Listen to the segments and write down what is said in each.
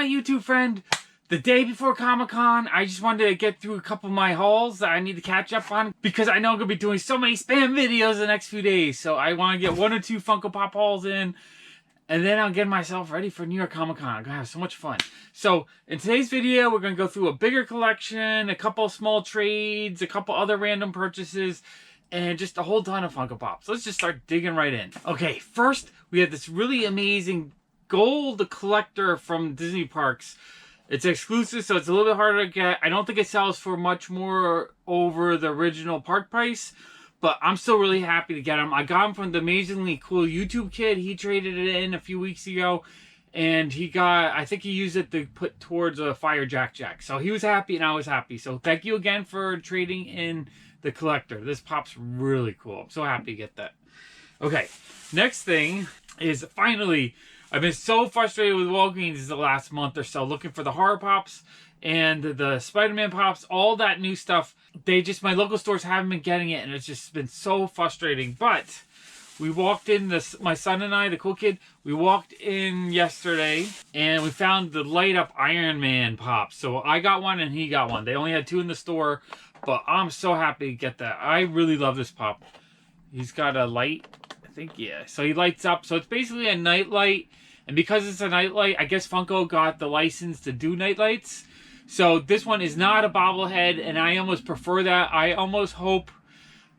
my YouTube friend the day before Comic-Con. I just wanted to get through a couple of my hauls that I need to catch up on because I know I'm going to be doing so many spam videos the next few days. So I want to get 1 or 2 Funko Pop hauls in. And then I'll get myself ready for New York Comic Con. I'm going to have so much fun. So, in today's video, we're going to go through a bigger collection, a couple small trades, a couple other random purchases, and just a whole ton of Funko Pops. Let's just start digging right in. Okay, first, we have this really amazing gold collector from Disney Parks. It's exclusive, so it's a little bit harder to get. I don't think it sells for much more over the original park price. But I'm still really happy to get him. I got him from the amazingly cool YouTube kid. He traded it in a few weeks ago. And he got, I think he used it to put towards a Fire Jack. So he was happy and I was happy. So thank you again for trading in the collector. This pop's really cool. I'm so happy to get that. Okay, next thing is finally, I've been so frustrated with Walgreens the last month or so looking for the horror pops and the Spider-Man pops, all that new stuff. My local stores haven't been getting it, and it's just been so frustrating. But we walked in, my son and I, the cool kid, we walked in yesterday, and we found the light-up Iron Man pops. So I got one, and he got one. They only had 2 in the store, but I'm so happy to get that. I really love this pop. He's got a light, I think, yeah. So he lights up. So it's basically a night light, and because it's a night light, I guess Funko got the license to do night lights. So this one is not a bobblehead, and I almost prefer that. I almost hope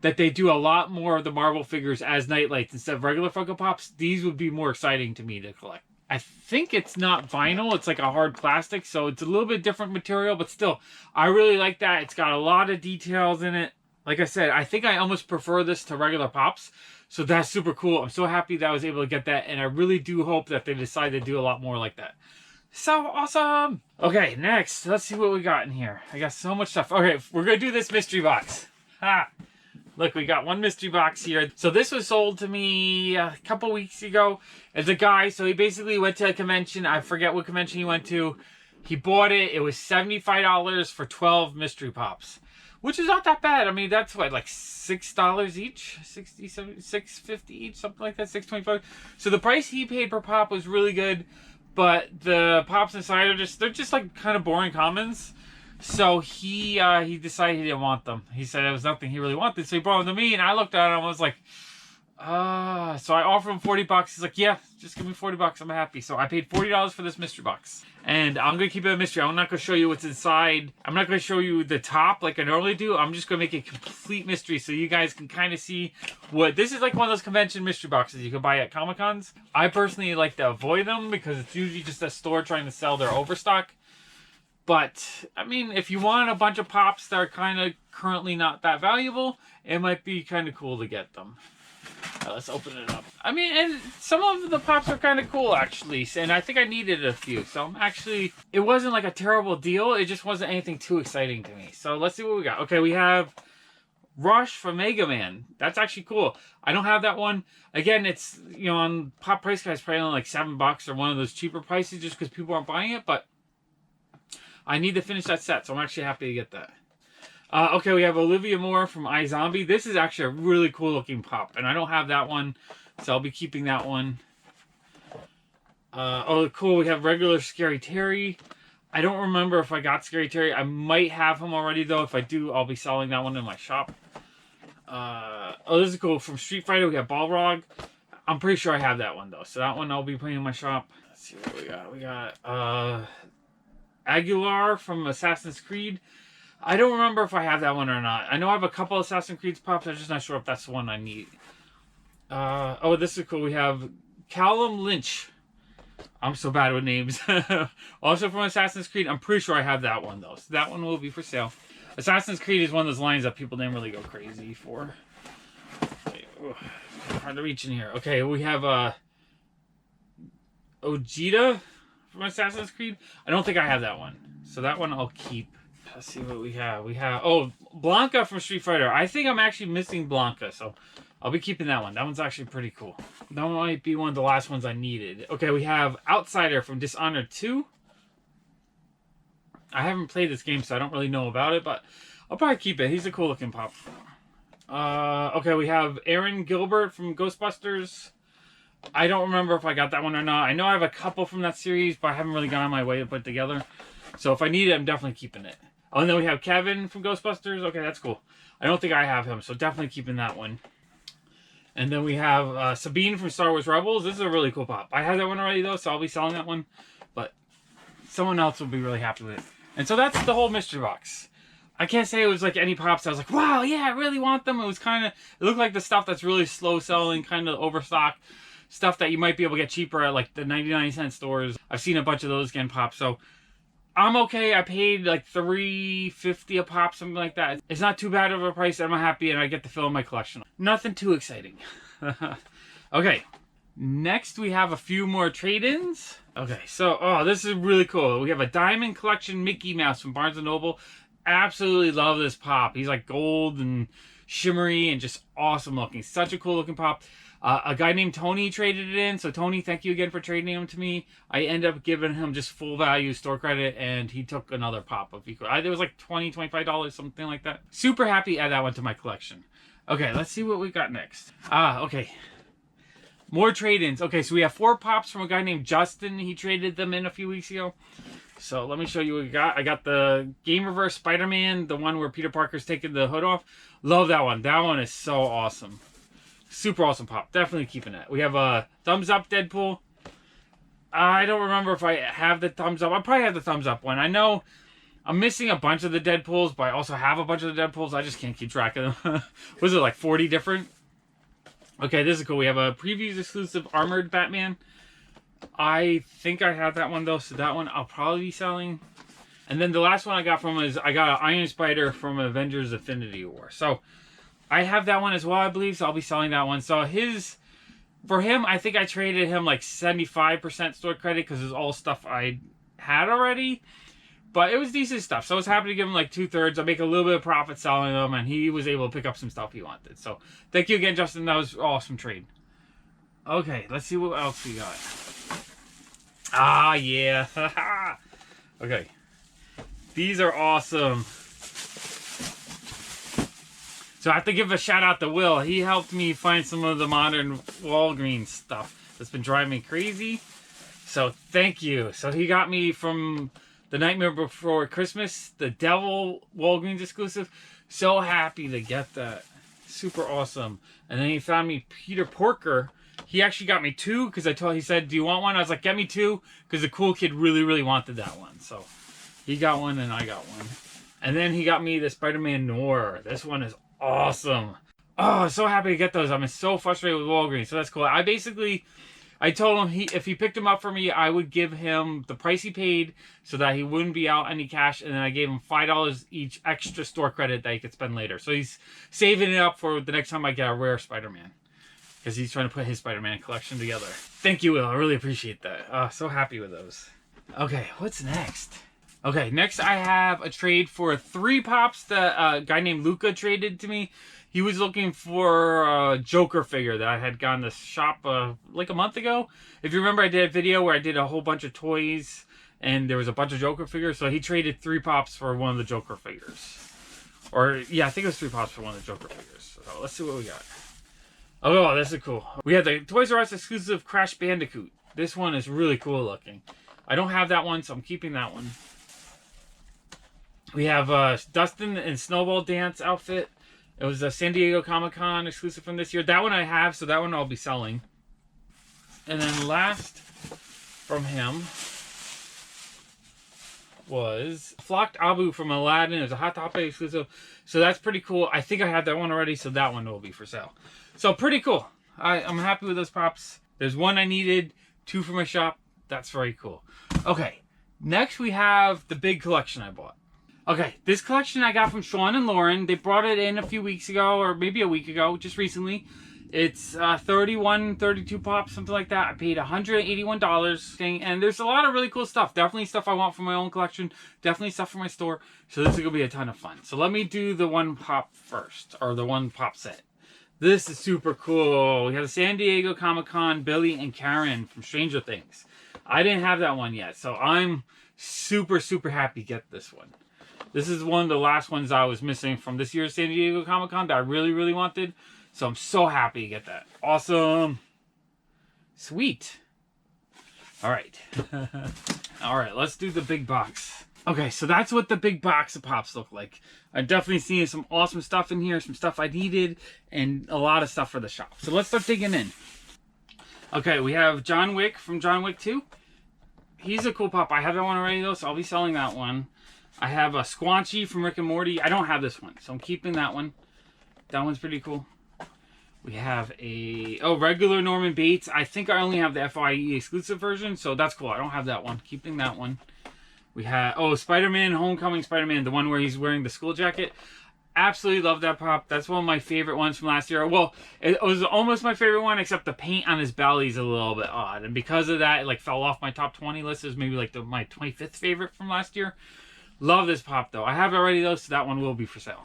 that they do a lot more of the Marvel figures as nightlights instead of regular Funko Pops. These would be more exciting to me to collect. I think it's not vinyl. It's like a hard plastic, so it's a little bit different material, but still, I really like that. It's got a lot of details in it. Like I said, I think I almost prefer this to regular Pops, so that's super cool. I'm so happy that I was able to get that, and I really do hope that they decide to do a lot more like that. So awesome! Okay, next, let's see what we got in here. I got so much stuff. Okay, we're gonna do this mystery box. Ha! Look, we got one mystery box here. So this was sold to me a couple weeks ago. As a guy, so he basically went to a convention. I forget what convention he went to. He bought it. It was $75 for 12 mystery pops, which is not that bad. I mean, that's what, like $6 each? 60, 70, $6.50 each, something like that, $6.25. So the price he paid per pop was really good. But the pops inside are they're just like kind of boring commons. So he decided he didn't want them. He said there was nothing he really wanted. So he brought them to me and I looked at him and I was like, so I offered him $40. He's like, yeah, just give me $40. I'm happy. So I paid $40 for this mystery box. And I'm going to keep it a mystery. I'm not going to show you what's inside. I'm not going to show you the top like I normally do. I'm just going to make it a complete mystery so you guys can kind of see what... This is like one of those convention mystery boxes you can buy at Comic-Cons. I personally like to avoid them because it's usually just a store trying to sell their overstock. But, I mean, if you want a bunch of pops that are kind of currently not that valuable, it might be kind of cool to get them. Let's open it up. I mean, and some of the pops are kind of cool, actually. And I think I needed a few. So I'm actually... It wasn't like a terrible deal. It just wasn't anything too exciting to me. So let's see what we got. Okay, we have Rush from Mega Man. That's actually cool. I don't have that one. Again, it's, you know, on Pop Price Guys, probably only like $7 or one of those cheaper prices just because people aren't buying it. But I need to finish that set. So I'm actually happy to get that. Okay, we have Olivia Moore from iZombie. This is actually a really cool looking pop, and I don't have that one, so I'll be keeping that one. Oh, cool, we have regular Scary Terry. I don't remember if I got Scary Terry. I might have him already, though. If I do, I'll be selling that one in my shop. Oh, this is cool. From Street Fighter, we have Balrog. I'm pretty sure I have that one, though, so that one I'll be putting in my shop. Let's see what we got. We got Aguilar from Assassin's Creed. I don't remember if I have that one or not. I know I have a couple Assassin's Creed pops. I'm just not sure if that's the one I need. Oh, this is cool. We have Callum Lynch. I'm so bad with names. Also from Assassin's Creed. I'm pretty sure I have that one, though. So that one will be for sale. Assassin's Creed is one of those lines that people didn't really go crazy for. Okay, hard to reach in here. Okay, we have Ojeda from Assassin's Creed. I don't think I have that one. So that one I'll keep. Let's see what we have. We have, oh, Blanca from Street Fighter. I think I'm actually missing Blanca, so I'll be keeping that one. That one's actually pretty cool. That might be one of the last ones I needed. Okay, we have Outsider from Dishonored 2. I haven't played this game, so I don't really know about it, but I'll probably keep it. He's a cool looking pop. Okay, we have Aaron Gilbert from Ghostbusters. I don't remember if I got that one or not. I know I have a couple from that series, but I haven't really gone on my way to put it together. So if I need it, I'm definitely keeping it. Oh, and then we have Kevin from Ghostbusters. Okay, that's cool. I don't think I have him, so definitely keeping that one. And then we have Sabine from Star Wars Rebels. This is a really cool pop. I have that one already, though, so I'll be selling that one. But someone else will be really happy with it. And so that's the whole mystery box. I can't say it was like any pops I was like, wow, yeah, I really want them. It was kind of, it looked like the stuff that's really slow selling, kind of overstock stuff that you might be able to get cheaper at like the 99-cent stores. I've seen a bunch of those getting popped. So I'm okay. I paid like $3.50 a pop, something like that. It's not too bad of a price. I'm happy and I get to fill in my collection. Nothing too exciting. Okay. Next, we have a few more trade-ins. Okay, so, oh, this is really cool. We have a Diamond Collection Mickey Mouse from Barnes & Noble. Absolutely love this pop. He's like gold and shimmery and just awesome looking. Such a cool looking pop. A guy named Tony traded it in. So, Tony, thank you again for trading him to me. I ended up giving him just full value store credit, and he took another pop of equal. It was like $20, $25, something like that. Super happy to add that one to my collection. Okay, let's see what we got next. Okay. More trade-ins. Okay, so we have 4 pops from a guy named Justin. He traded them in a few weeks ago. So let me show you what we got. I got the Game Reverse Spider-Man, the one where Peter Parker's taking the hood off. Love that one. That one is so awesome. Super awesome pop. Definitely keeping that. We have a Thumbs Up Deadpool. I don't remember if I have the Thumbs Up. I probably have the Thumbs Up one. I know I'm missing a bunch of the Deadpools, but I also have a bunch of the Deadpools. I just can't keep track of them. Was it like 40 different? Okay, this is cool. We have a previews exclusive Armored Batman. I think I have that one though, so that one I'll probably be selling. And then the last one I got from is I got an Iron Spider from Avengers Infinity War. So I have that one as well, I believe, so I'll be selling that one. So for him, I think I traded him like 75% store credit because it's all stuff I had already. But it was decent stuff, so I was happy to give him like 2/3. I make a little bit of profit selling them, and he was able to pick up some stuff he wanted. So thank you again, Justin. That was an awesome trade. Okay, let's see what else we got. Ah, yeah. Okay. These are awesome. So I have to give a shout out to Will. He helped me find some of the modern Walgreens stuff that's been driving me crazy. So thank you. So he got me from The Nightmare Before Christmas, the Devil Walgreens exclusive. So happy to get that. Super awesome. And then he found me Peter Porker. He actually got me 2 because he said, do you want one? I was like, get me 2 because the cool kid really, really wanted that one. So he got one and I got one. And then he got me the Spider-Man Noir. This one is awesome. Oh, so happy to get those. I've been so frustrated with Walgreens. So that's cool. I told him if he picked them up for me, I would give him the price he paid so that he wouldn't be out any cash. And then I gave him $5 each extra store credit that he could spend later. So he's saving it up for the next time I get a rare Spider-Man. Because he's trying to put his Spider-Man collection together. Thank you, Will. I really appreciate that. So happy with those. Okay, what's next? Okay, next I have a trade for 3 pops that a guy named Luca traded to me. He was looking for a Joker figure that I had gone to shop like a month ago. If you remember, I did a video where I did a whole bunch of toys and there was a bunch of Joker figures. So he traded 3 pops for one of the Joker figures. Or, yeah, I think it was 3 pops for one of the Joker figures. So let's see what we got. Oh, this is cool. We have the Toys R Us exclusive Crash Bandicoot. This one is really cool looking. I don't have that one, so I'm keeping that one. We have Dustin and Snowball Dance outfit. It was a San Diego Comic-Con exclusive from this year. That one I have, so that one I'll be selling. And then last from him was Flocked Abu from Aladdin. It was a Hot Topic exclusive. So that's pretty cool. I think I have that one already, so that one will be for sale. So pretty cool. I'm happy with those pops. There's 1 I needed, 2 for my shop. That's very cool. Okay, next we have the big collection I bought. Okay, this collection I got from Sean and Lauren. They brought it in a few weeks ago, or maybe a week ago, just recently. It's 31, 32 pops, something like that. I paid $181, and there's a lot of really cool stuff. Definitely stuff I want for my own collection. Definitely stuff for my store. So this is going to be a ton of fun. So let me do the 1 pop first, or the 1 pop set. This is super cool. We have the San Diego Comic-Con Billy and Karen from Stranger Things. I didn't have that one yet, so I'm super, super happy to get this one. This is one of the last ones I was missing from this year's San Diego Comic-Con that I really, really wanted. So I'm so happy to get that. Awesome. Sweet. All right. All right, let's do the big box. Okay, so that's what the big box of Pops look like. I've definitely seen some awesome stuff in here, some stuff I needed, and a lot of stuff for the shop. So let's start digging in. Okay, we have John Wick from John Wick 2. He's a cool Pop. I have that one already, though, so I'll be selling that one. I have a Squanchy from Rick and Morty. I don't have this one, so I'm keeping that one. That one's pretty cool. We have a regular Norman Bates. I think I only have the FYE exclusive version, so that's cool. I don't have that one. Keeping that one. We have Spider-Man, Homecoming Spider-Man, the one where he's wearing the school jacket. Absolutely love that Pop. That's one of my favorite ones from last year. Well, it was almost my favorite one, except the paint on his belly is a little bit odd, and because of that, it like fell off my top 20 list. It was maybe like my 25th favorite from last year. Love this Pop though. I have it already though, so that one will be for sale.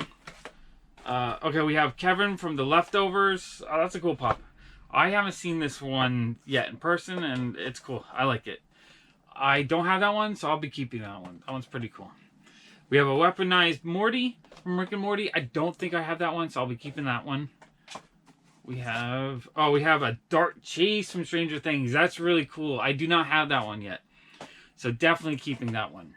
Okay, we have Kevin from The Leftovers. Oh, that's a cool Pop. I haven't seen this one yet in person, and it's cool. I like it. I don't have that one, so I'll be keeping that one. That one's pretty cool. We have a weaponized Morty from Rick and Morty. I don't think I have that one, so I'll be keeping that one. We have a Dart Chase from Stranger Things. That's really cool. I do not have that one yet, so definitely keeping that one.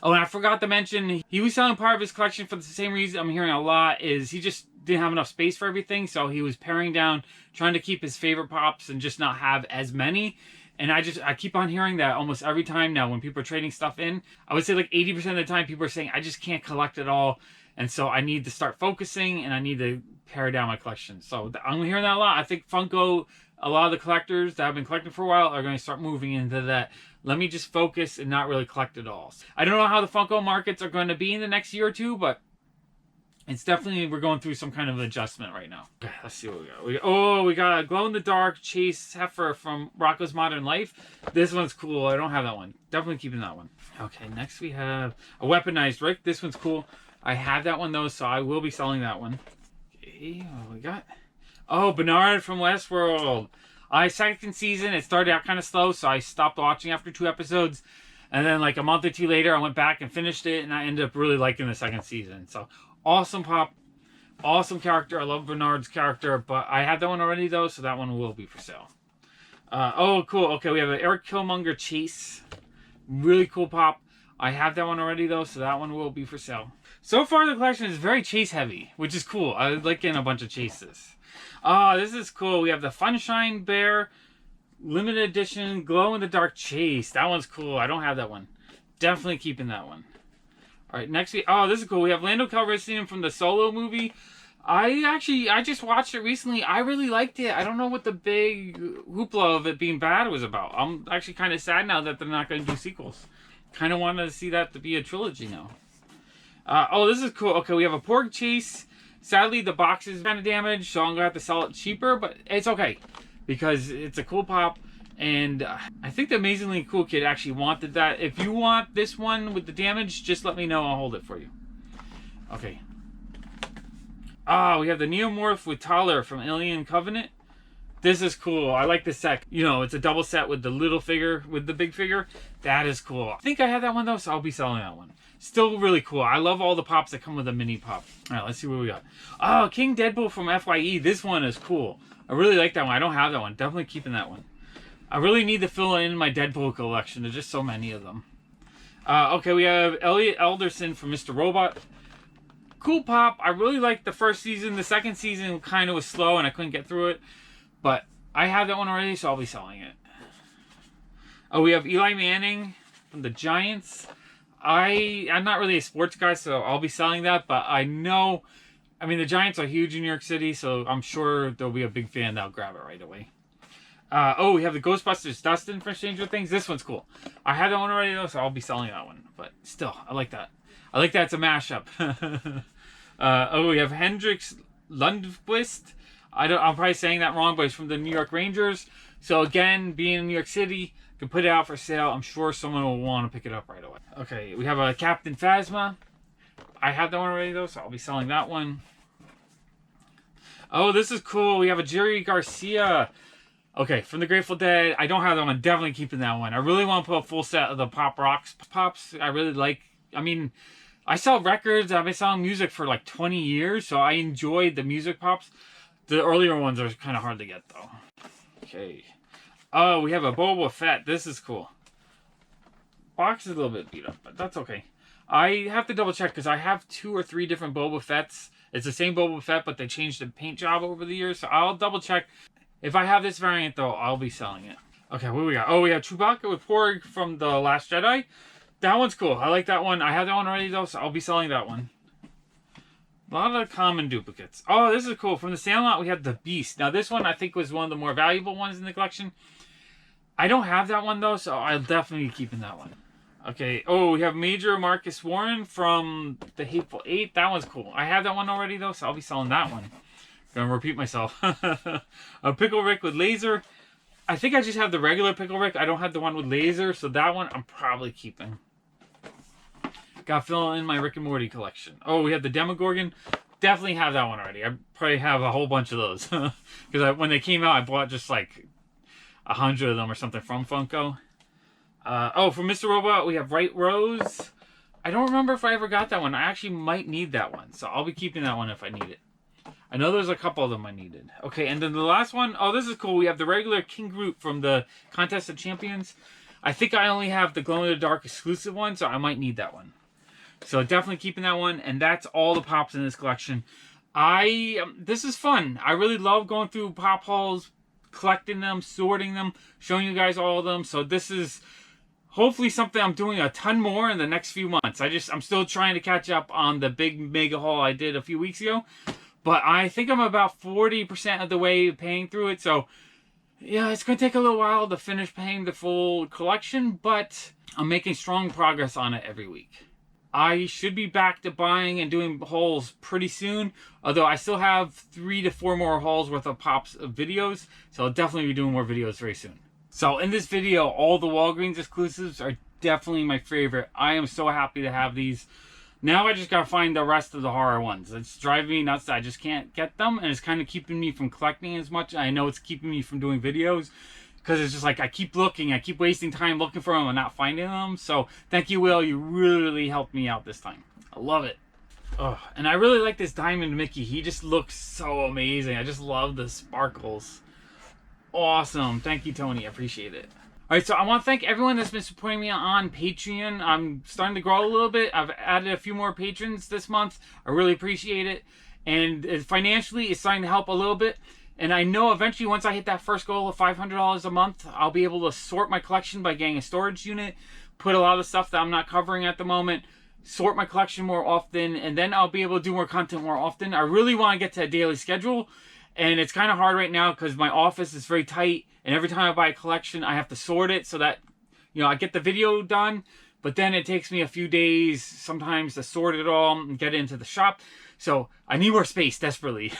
Oh, and I forgot to mention, he was selling part of his collection for the same reason I'm hearing a lot, is he just didn't have enough space for everything, so he was paring down, trying to keep his favorite Pops and just not have as many. And I keep on hearing that almost every time now when people are trading stuff in. I would say like 80% of the time people are saying, I just can't collect it all. And so I need to start focusing and I need to pare down my collection. So I'm hearing that a lot. I think Funko, a lot of the collectors that have been collecting for a while are going to start moving into that. Let me just focus and not really collect it all. I don't know how the Funko markets are going to be in the next year or two, but it's definitely, we're going through some kind of adjustment right now. Okay, let's see what we got. We got a glow-in-the-dark Chase Heifer from Rocko's Modern Life. This one's cool. I don't have that one. Definitely keeping that one. Okay, next we have a weaponized Rick. This one's cool. I have that one, though, so I will be selling that one. Okay, what we got? Oh, Bernard from Westworld. Second season, it started out kind of slow, so I stopped watching after 2 episodes. And then like a month or 2 later, I went back and finished it, and I ended up really liking the second season. So awesome Pop, awesome character. I love Bernard's character, but I have that one already though, so that one will be for sale. Cool. Okay, we have an Eric Killmonger Chase. Really cool Pop. I have that one already though, so that one will be for sale. So far the collection is very chase heavy, which is cool. I like getting a bunch of chases. This is cool. We have the Funshine Bear limited edition glow-in-the-dark Chase. That one's cool. I don't have that one. Definitely keeping that one. Alright, next this is cool. We have Lando Calrissian from the Solo movie. I just watched it recently. I really liked it. I don't know what the big hoopla of it being bad was about. I'm actually kind of sad now that they're not going to do sequels. Kind of wanted to see that to be a trilogy now. This is cool. Okay, we have a Porg Chase. Sadly, the box is kind of damaged, so I'm going to have to sell it cheaper, but it's okay because it's a cool Pop, and I think the Amazingly Cool Kid actually wanted that. If you want this one with the damage, just let me know. I'll hold it for you. Okay. We have the Neomorph with Tyler from Alien Covenant. This is cool. I like this set. You know, it's a double set with the little figure, with the big figure. That is cool. I think I have that one, though, so I'll be selling that one. Still really cool. I love all the Pops that come with a mini Pop. All right, let's see what we got. King Deadpool from FYE. This one is cool. I really like that one. I don't have that one. Definitely keeping that one. I really need to fill in my Deadpool collection. There's just so many of them. Okay, we have Elliot Alderson from Mr. Robot. Cool Pop. I really liked the first season. The second season kind of was slow and I couldn't get through it. But I have that one already, so I'll be selling it. We have Eli Manning from the Giants. I'm not really a sports guy, so I'll be selling that. But I know, the Giants are huge in New York City, so I'm sure there'll be a big fan that'll grab it right away. We have the Ghostbusters Dustin from Stranger Things. This one's cool. I have that one already, though, so I'll be selling that one. But still, I like that. I like that it's a mashup. We have Hendrix Lundqvist. I'm probably saying that wrong, but it's from the New York Rangers. So again, being in New York City, can put it out for sale. I'm sure someone will want to pick it up right away. Okay, we have a Captain Phasma. I have that one already though, so I'll be selling that one. This is cool. We have a Jerry Garcia. Okay, from the Grateful Dead. I don't have that one. I'm definitely keeping that one. I really want to put a full set of the Pop Rocks Pops. I really like. I sell records. I've been selling music for like 20 years, so I enjoyed the music Pops. The earlier ones are kind of hard to get though. Okay. Oh, we have a Boba Fett. This is cool. Box is a little bit beat up, but that's okay. I have to double check because I have 2 or 3 different Boba Fetts. It's the same Boba Fett, but they changed the paint job over the years. So I'll double check. If I have this variant, though, I'll be selling it. Okay, what do we got? Oh, we have Chewbacca with Porg from The Last Jedi. That one's cool. I like that one. I have that one already, though, so I'll be selling that one. A lot of common duplicates. Oh, this is cool. From the Sandlot, we have the Beast. Now, this one, I think, was one of the more valuable ones in the collection. I don't have that one, though, so I'll definitely be keeping that one. Okay. Oh, we have Major Marcus Warren from The Hateful Eight. That one's cool. I have that one already, though, so I'll be selling that one. Gonna repeat myself. A Pickle Rick with laser. I think I just have the regular Pickle Rick. I don't have the one with laser, so that one I'm probably keeping. Got to fill in my Rick and Morty collection. Oh, we have the Demogorgon. Definitely have that one already. I probably have a whole bunch of those. Because when they came out, I bought just like 100 of them or something from Funko. Oh, for Mr. Robot, we have Right Rose. I don't remember if I ever got that one. I actually might need that one. So I'll be keeping that one if I need it. I know there's a couple of them I needed. Okay, and then the last one. Oh, this is cool. We have the regular King Groot from the Contest of Champions. I think I only have the Glow in the Dark exclusive one, so I might need that one. So definitely keeping that one, and that's all the Pops in this collection. This is fun. I really love going through Pop hauls, collecting them, sorting them, showing you guys all of them. So this is hopefully something I'm doing a ton more in the next few months. I'm still trying to catch up on the big mega haul I did a few weeks ago, but I think I'm about 40% of the way paying through it. So yeah, it's going to take a little while to finish paying the full collection, but I'm making strong progress on it every week. I should be back to buying and doing hauls pretty soon, although I still have 3 to 4 more hauls worth of Pops videos, so I'll definitely be doing more videos very soon. So in this video, all the Walgreens exclusives are definitely my favorite. I am so happy to have these. Now I just gotta find the rest of the horror ones. It's driving me nuts that I just can't get them, and it's kind of keeping me from collecting as much. I know it's keeping me from doing videos, because it's just like I keep looking, I keep wasting time looking for them and not finding them. So thank you, Will. You really helped me out this time. I love it. Oh, and I really like this Diamond Mickey. He just looks so amazing. I just love the sparkles. Awesome. Thank you, Tony. I appreciate it. All right, so I want to thank everyone that's been supporting me on Patreon. I'm starting to grow a little bit. I've added a few more patrons this month. I really appreciate it. And financially, it's starting to help a little bit. And I know eventually, once I hit that first goal of $500 a month, I'll be able to sort my collection by getting a storage unit, put a lot of stuff that I'm not covering at the moment, sort my collection more often, and then I'll be able to do more content more often. I really want to get to a daily schedule, and it's kind of hard right now because my office is very tight, and every time I buy a collection, I have to sort it so that, you know, I get the video done, but then it takes me a few days sometimes to sort it all and get it into the shop. So I need more space desperately.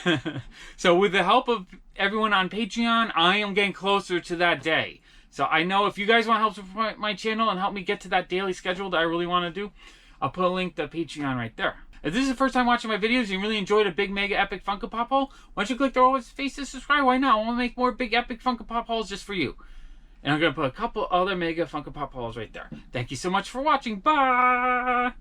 So with the help of everyone on Patreon, I am getting closer to that day. So I know if you guys want to help support my channel and help me get to that daily schedule that I really want to do, I'll put a link to Patreon right there. If this is the first time watching my videos and you really enjoyed a big mega epic Funko Pop haul, why don't you click the always face to subscribe? Why not? I want to make more big epic Funko Pop hauls just for you. And I'm going to put a couple other mega Funko Pop hauls right there. Thank you so much for watching. Bye!